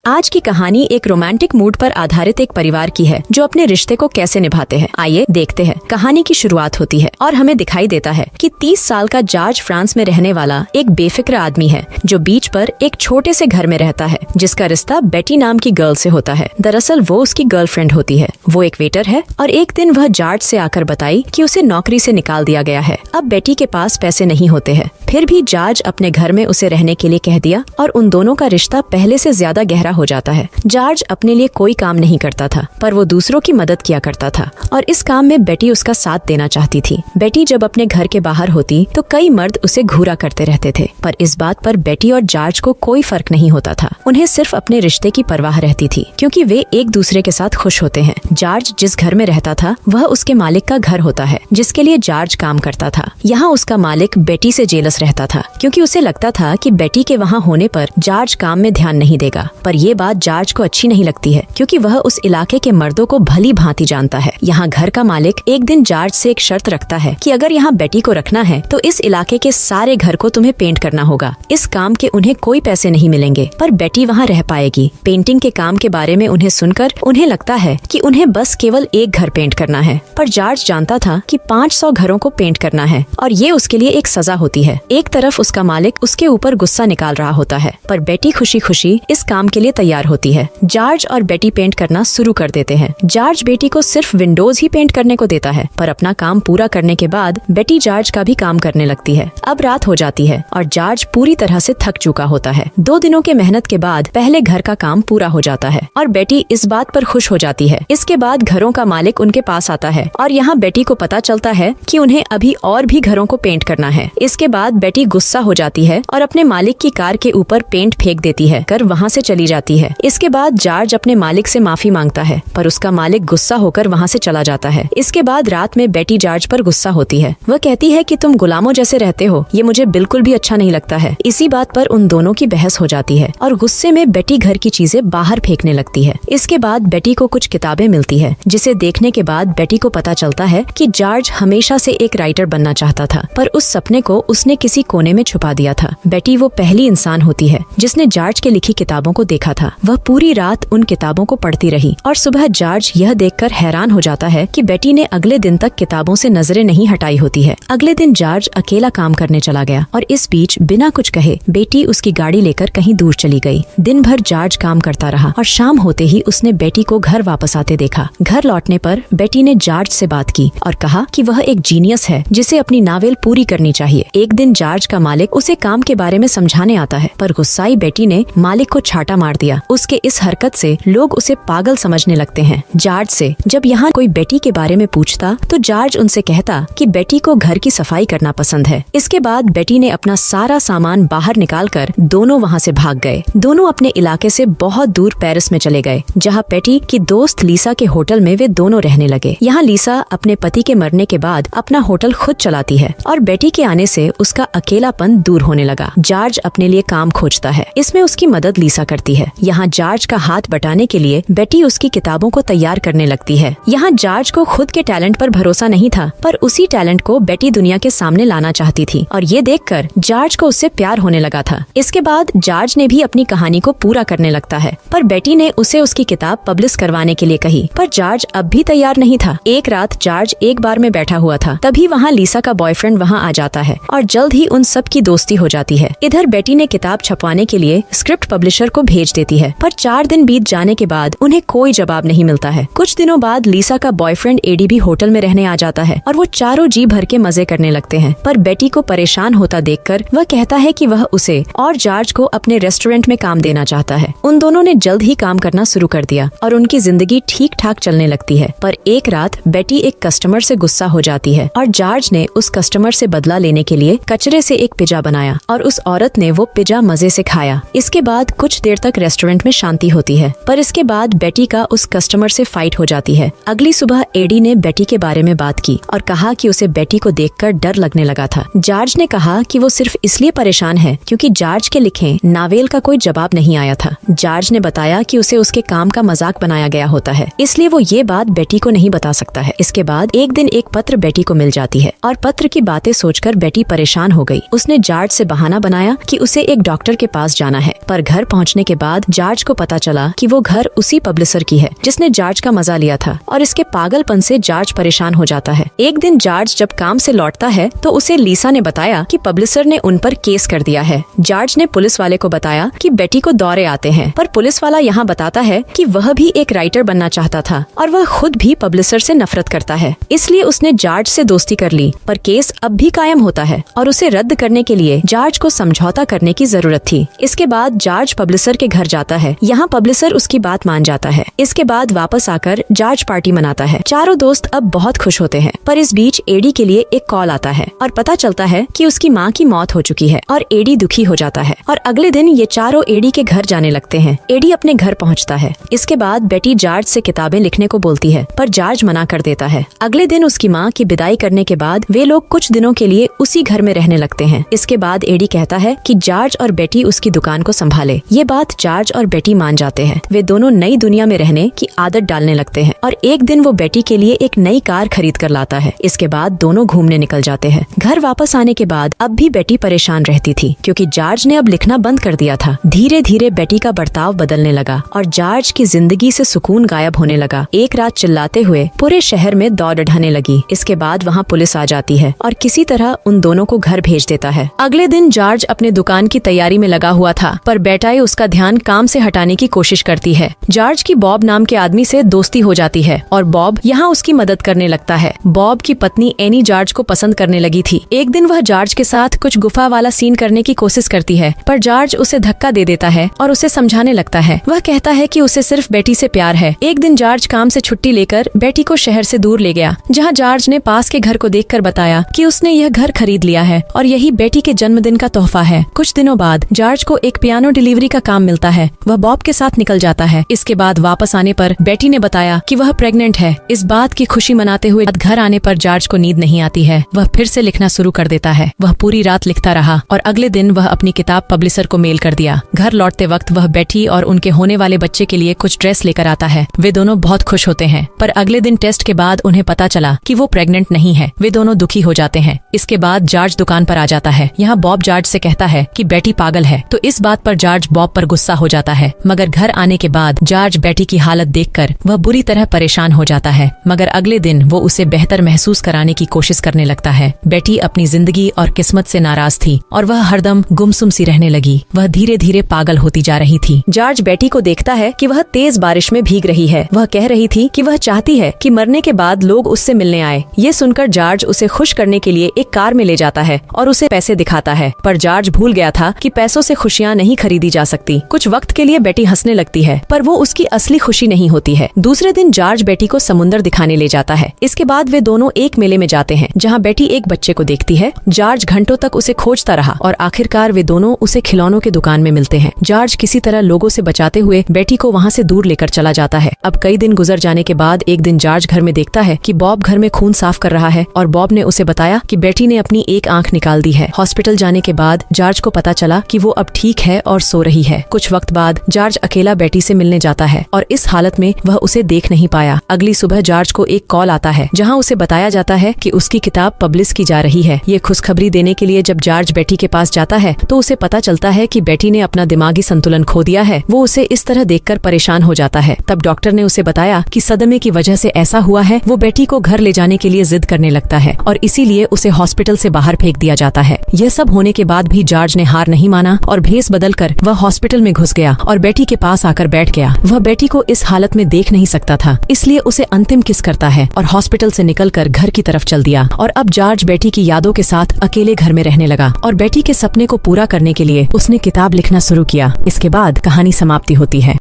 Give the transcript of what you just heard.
आज की कहानी एक रोमांटिक मूड पर आधारित एक परिवार की है जो अपने रिश्ते को कैसे निभाते हैं। आइए देखते हैं। कहानी की शुरुआत होती है और हमें दिखाई देता है कि 30 साल का जॉर्ज फ्रांस में रहने वाला एक बेफिक्र आदमी है जो बीच पर एक छोटे से घर में रहता है जिसका रिश्ता बेटी नाम की गर्ल से होता है। दरअसल वो उसकी गर्लफ्रेंड होती है। वो एक वेटर है और एक दिन वह जॉर्ज से आकर बताई कि उसे नौकरी से निकाल दिया गया है। अब बेटी के पास पैसे नहीं होते हैं। फिर भी जॉर्ज अपने घर में उसे रहने के लिए कह दिया और उन दोनों का रिश्ता पहले से ज्यादा गहरा हो जाता है। जॉर्ज अपने लिए कोई काम नहीं करता था पर वो दूसरों की मदद किया करता था और इस काम में बेटी उसका साथ देना चाहती थी। बेटी जब अपने घर के बाहर होती तो कई मर्द उसे घूरा करते रहते थे पर इस बात पर बेटी और जॉर्ज को कोई फर्क नहीं होता था। उन्हें सिर्फ अपने रिश्ते की परवाह रहती थी क्योंकि वे एक दूसरे के साथ खुश होते हैं। जॉर्ज जिस घर में रहता था वह उसके मालिक का घर होता है जिसके लिए जॉर्ज काम करता था। यहाँ उसका मालिक बेटी से जेलस रहता था क्योंकि उसे लगता था कि बेटी के वहाँ होने पर जॉर्ज काम में ध्यान नहीं देगा। पर ये बात जॉर्ज को अच्छी नहीं लगती है क्योंकि वह उस इलाके के मर्दों को भली भांति जानता है। यहाँ घर का मालिक एक दिन जॉर्ज से एक शर्त रखता है कि अगर यहाँ बेटी को रखना है तो इस इलाके के सारे घर को तुम्हें पेंट करना होगा। इस काम के उन्हें कोई पैसे नहीं मिलेंगे पर बेटी वहाँ रह पाएगी। पेंटिंग के काम के बारे में उन्हें सुनकर उन्हें लगता है कि उन्हें बस केवल एक घर पेंट करना है पर जॉर्ज जानता था कि 500 घरों को पेंट करना है और ये उसके लिए एक सजा होती है। एक तरफ उसका मालिक उसके ऊपर गुस्सा निकाल रहा होता है पर बेटी खुशी खुशी इस काम के लिए तैयार होती है। जॉर्ज और बेटी पेंट करना शुरू कर देते हैं। जॉर्ज बेटी को सिर्फ विंडोज ही पेंट करने को देता है पर अपना काम पूरा करने के बाद बेटी जॉर्ज का भी काम करने लगती है। अब रात हो जाती है और जॉर्ज पूरी तरह से थक चुका होता है। 2 दिनों के मेहनत के बाद पहले घर का काम पूरा हो जाता है और बेटी इस बात पर खुश हो जाती है। इसके बाद घरों का मालिक उनके पास आता है और यहाँ बेटी को पता चलता है कि उन्हें अभी और भी घरों को पेंट करना है। इसके बाद बेटी गुस्सा हो जाती है और अपने मालिक की कार के ऊपर पेंट फेंक देती है कर वहाँ से चली जाती है। इसके बाद जॉर्ज अपने मालिक से माफी मांगता है पर उसका मालिक गुस्सा होकर वहाँ से चला जाता है। इसके बाद रात में बेटी जॉर्ज पर गुस्सा होती है। वह कहती है कि तुम गुलामों जैसे रहते हो, ये मुझे बिल्कुल भी अच्छा नहीं लगता है। इसी बात पर उन दोनों की बहस हो जाती है और गुस्से में बेटी घर की चीजें बाहर फेंकने लगती है। इसके बाद बेटी को कुछ किताबें मिलती है जिसे देखने के बाद बेटी को पता चलता है कि जॉर्ज हमेशा से एक राइटर बनना चाहता था पर उस सपने को उसने किसी कोने में छुपा दिया था। बेटी वो पहली इंसान होती है जिसने जॉर्ज के लिखी किताबों को देखा था। वह पूरी रात उन किताबों को पढ़ती रही और सुबह जॉर्ज यह देखकर हैरान हो जाता है कि बेटी ने अगले दिन तक किताबों से नजरें नहीं हटाई होती है। अगले दिन जॉर्ज अकेला काम करने चला गया और इस बीच बिना कुछ कहे बेटी उसकी गाड़ी लेकर कहीं दूर चली गई। दिन भर जॉर्ज काम करता रहा और शाम होते ही उसने बेटी को घर वापस आते देखा। घर लौटने पर बेटी ने जॉर्ज से बात की और कहा कि वह एक जीनियस है जिसे अपनी नावेल पूरी करनी चाहिए। एक दिन जॉर्ज का मालिक उसे काम के बारे में समझाने आता है पर गुस्साई बेटी ने मालिक को छाटा मार दिया। उसके इस हरकत से लोग उसे पागल समझने लगते हैं। जॉर्ज से जब यहाँ कोई बेटी के बारे में पूछता तो जॉर्ज उनसे कहता कि बेटी को घर की सफाई करना पसंद है। इसके बाद बेटी ने अपना सारा सामान बाहर निकालकर दोनों वहाँ से भाग गए। दोनों अपने इलाके से बहुत दूर पेरिस में चले गए जहाँ बेटी की दोस्त लीसा के होटल में वे दोनों रहने लगे। यहाँ लीसा अपने पति के मरने के बाद अपना होटल खुद चलाती है और बेटी के आने से उसका अकेलापन दूर होने लगा। जॉर्ज अपने लिए काम खोजता है। इसमें उसकी मदद लीसा करती है। यहाँ जॉर्ज का हाथ बटाने के लिए बेटी उसकी किताबों को तैयार करने लगती है। यहाँ जॉर्ज को खुद के टैलेंट पर भरोसा नहीं था पर उसी टैलेंट को बेटी दुनिया के सामने लाना चाहती थी और ये देखकर जॉर्ज को उससे प्यार होने लगा था। इसके बाद जॉर्ज ने भी अपनी कहानी को पूरा करने लगता है पर बेटी ने उसे उसकी किताब पब्लिश करवाने के लिए कही पर जॉर्ज अब भी तैयार नहीं था। एक रात जॉर्ज एक बार में बैठा हुआ था तभी वहाँ लीसा का बॉयफ्रेंड वहाँ आ जाता है और जल्द ही उन सब की दोस्ती हो जाती है। इधर बेटी ने किताब छपवाने के लिए स्क्रिप्ट पब्लिशर को भेज देती है पर 4 दिन बीत जाने के बाद उन्हें कोई जवाब नहीं मिलता है। कुछ दिनों बाद लीसा का बॉयफ्रेंड एडी भी होटल में रहने आ जाता है और वो चारों जी भर के मजे करने लगते हैं पर बेटी को परेशान होता देखकर वह कहता है कि वह उसे और जॉर्ज को अपने रेस्टोरेंट में काम देना चाहता है। उन दोनों ने जल्द ही काम करना शुरू कर दिया और उनकी जिंदगी ठीक ठाक चलने लगती है पर एक रात बेटी एक कस्टमर से गुस्सा हो जाती है और जॉर्ज ने उस कस्टमर से बदला लेने के लिए कचरे से एक पिज्जा बनाया और उस औरत ने वो पिज्जा मजे से खाया। इसके बाद कुछ देर तक रेस्टोरेंट में शांति होती है पर इसके बाद बेटी का उस कस्टमर से फाइट हो जाती है। अगली सुबह एडी ने बेटी के बारे में बात की और कहा कि उसे बेटी को देखकर डर लगने लगा था। जॉर्ज ने कहा कि वो सिर्फ इसलिए परेशान है क्योंकि जॉर्ज के लिखे नावेल का कोई जवाब नहीं आया था। जॉर्ज ने बताया कि उसे उसके काम का मजाक बनाया गया होता है इसलिए वो ये बात बेटी को नहीं बता सकता है। इसके बाद एक दिन एक पत्र बेटी को मिल जाती है और पत्र की बातें सोचकर बेटी परेशान हो गई। उसने जॉर्ज से बहाना बनाया कि उसे एक डॉक्टर के पास जाना है पर घर पहुंचने के बाद बाद जॉर्ज को पता चला कि वो घर उसी पब्लिशर की है जिसने जॉर्ज का मजा लिया था, और इसके पागलपन से जॉर्ज परेशान हो जाता है। एक दिन जॉर्ज जब काम से लौटता है तो उसे लीसा ने बताया कि पब्लिशर ने उन पर केस कर दिया है। जॉर्ज ने पुलिस वाले को बताया कि बेटी को दौरे आते हैं, पर पुलिस वाला यहाँ बताता है कि वह भी एक राइटर बनना चाहता था और वह खुद भी पब्लिशर से नफरत करता है, इसलिए उसने जॉर्ज से दोस्ती कर ली। पर केस अब भी कायम होता है और उसे रद्द करने के लिए जॉर्ज को समझौता करने की जरूरत थी। इसके बाद जॉर्ज पब्लिशर के घर जाता है। यहाँ पब्लिशर उसकी बात मान जाता है। इसके बाद वापस आकर जॉर्ज पार्टी मनाता है। चारों दोस्त अब बहुत खुश होते हैं, पर इस बीच एडी के लिए एक कॉल आता है और पता चलता है कि उसकी माँ की मौत हो चुकी है और एडी दुखी हो जाता है। और अगले दिन ये चारों एडी के घर जाने लगते हैं। एडी अपने घर पहुँचता है। इसके बाद बेटी जॉर्ज से किताबें लिखने को बोलती है, पर जॉर्ज मना कर देता है। अगले दिन उसकी माँ की विदाई करने के बाद वे लोग कुछ दिनों के लिए उसी घर में रहने लगते हैं। इसके बाद एडी कहता है कि जॉर्ज और बेटी उसकी दुकान को संभाले। ये बात जॉर्ज और बेटी मान जाते हैं। वे दोनों नई दुनिया में रहने की आदत डालने लगते हैं और एक दिन वो बेटी के लिए एक नई कार खरीद कर लाता है। इसके बाद दोनों घूमने निकल जाते हैं। घर वापस आने के बाद अब भी बेटी परेशान रहती थी क्योंकि जॉर्ज ने अब लिखना बंद कर दिया था। धीरे धीरे बेटी का बर्ताव बदलने लगा और जॉर्ज की जिंदगी से सुकून गायब होने लगा। एक रात चिल्लाते हुए पूरे शहर में दौड़ ढाने लगी। इसके बाद वहाँ पुलिस आ जाती है और किसी तरह उन दोनों को घर भेज देता है। अगले दिन जॉर्ज अपने दुकान की तैयारी में लगा हुआ था, पर बेटाई उसका ध्यान काम से हटाने की कोशिश करती है। जॉर्ज की बॉब नाम के आदमी से दोस्ती हो जाती है और बॉब यहाँ उसकी मदद करने लगता है। बॉब की पत्नी एनी जॉर्ज को पसंद करने लगी थी। एक दिन वह जॉर्ज के साथ कुछ गुफा वाला सीन करने की कोशिश करती है, पर जॉर्ज उसे धक्का दे देता है और उसे समझाने लगता है। वह कहता है कि उसे सिर्फ बेटी से प्यार है। एक दिन जॉर्ज काम से छुट्टी लेकर बेटी को शहर से दूर ले गया, जहाँ जॉर्ज ने पास के घर को देखकर बताया कि उसने यह घर खरीद लिया है और यही बेटी के जन्मदिन का तोहफा है। कुछ दिनों बाद जॉर्ज को एक पियानो डिलीवरी का काम मिलता है। वह बॉब के साथ निकल जाता है। इसके बाद वापस आने पर बेटी ने बताया कि वह प्रेग्नेंट है। इस बात की खुशी मनाते हुए घर आने पर जॉर्ज को नींद नहीं आती है। वह फिर से लिखना शुरू कर देता है। वह पूरी रात लिखता रहा और अगले दिन वह अपनी किताब पब्लिशर को मेल कर दिया। घर लौटते वक्त वह बेटी और उनके होने वाले बच्चे के लिए कुछ ड्रेस लेकर आता है। वे दोनों बहुत खुश होते हैं, पर अगले दिन टेस्ट के बाद उन्हें पता चला कि वो प्रेग्नेंट नहीं है। वे दोनों दुखी हो जाते हैं। इसके बाद जॉर्ज दुकान पर आ जाता है। यहाँ बॉब जॉर्ज से कहता है कि बेटी पागल है, तो इस बात पर जॉर्ज बॉब पर गुस्सा हो जाता है। मगर घर आने के बाद जॉर्ज बेटी की हालत देखकर वह बुरी तरह परेशान हो जाता है। मगर अगले दिन वो उसे बेहतर महसूस कराने की कोशिश करने लगता है। बेटी अपनी जिंदगी और किस्मत से नाराज थी और वह हरदम गुमसुम सी रहने लगी। वह धीरे धीरे पागल होती जा रही थी। जॉर्ज बेटी को देखता है कि वह तेज बारिश में भीग रही है। वह कह रही थी कि वह चाहती है कि मरने के बाद लोग उससे मिलने आए। ये सुनकर जॉर्ज उसे खुश करने के लिए एक कार में ले जाता है और उसे पैसे दिखाता है, पर जॉर्ज भूल गया था कि पैसों से खुशियाँ नहीं खरीदी जा सकती। कुछ वक्त के लिए बेटी हंसने लगती है, पर वो उसकी असली खुशी नहीं होती है। दूसरे दिन जॉर्ज बेटी को समुंदर दिखाने ले जाता है। इसके बाद वे दोनों एक मेले में जाते हैं, जहाँ बेटी एक बच्चे को देखती है। जॉर्ज घंटों तक उसे खोजता रहा और आखिरकार वे दोनों उसे खिलौनों के दुकान में मिलते हैं। जॉर्ज किसी तरह लोगों से बचाते हुए बेटी को वहाँ से दूर लेकर चला जाता है। अब कई दिन गुजर जाने के बाद एक दिन जॉर्ज घर में देखता है कि बॉब घर में खून साफ कर रहा है और बॉब ने उसे बताया कि बेटी ने अपनी एक आंख निकाल दी है। हॉस्पिटल जाने के बाद जॉर्ज को पता चला कि वो अब ठीक है और सो रही है। कुछ वक्त बाद जॉर्ज अकेला बेटी से मिलने जाता है और इस हालत में वह उसे देख नहीं पाया। अगली सुबह जॉर्ज को एक कॉल आता है, जहाँ उसे बताया जाता है कि उसकी किताब पब्लिश की जा रही है। ये खुशखबरी देने के लिए जब जॉर्ज बेटी के पास जाता है तो उसे पता चलता है कि बेटी ने अपना दिमागी संतुलन खो दिया है। वो उसे इस तरह देखकर परेशान हो जाता है। तब डॉक्टर ने उसे बताया कि सदमे की वजह से ऐसा हुआ है। वो बेटी को घर ले जाने के लिए जिद करने लगता है और इसीलिए उसे हॉस्पिटल से बाहर फेंक दिया जाता है। यह सब होने के बाद भी जॉर्ज ने हार नहीं माना और भेस बदलकर वह हॉस्पिटल में घुस गया और बेटी के पास आकर बैठ गया। वह बेटी को इस हालत में देख नहीं सकता था, इसलिए उसे अंतिम किस करता है और हॉस्पिटल से निकलकर घर की तरफ चल दिया। और अब जॉर्ज बेटी की यादों के साथ अकेले घर में रहने लगा और बेटी के सपने को पूरा करने के लिए उसने किताब लिखना शुरू किया। इसके बाद कहानी समाप्ति होती है।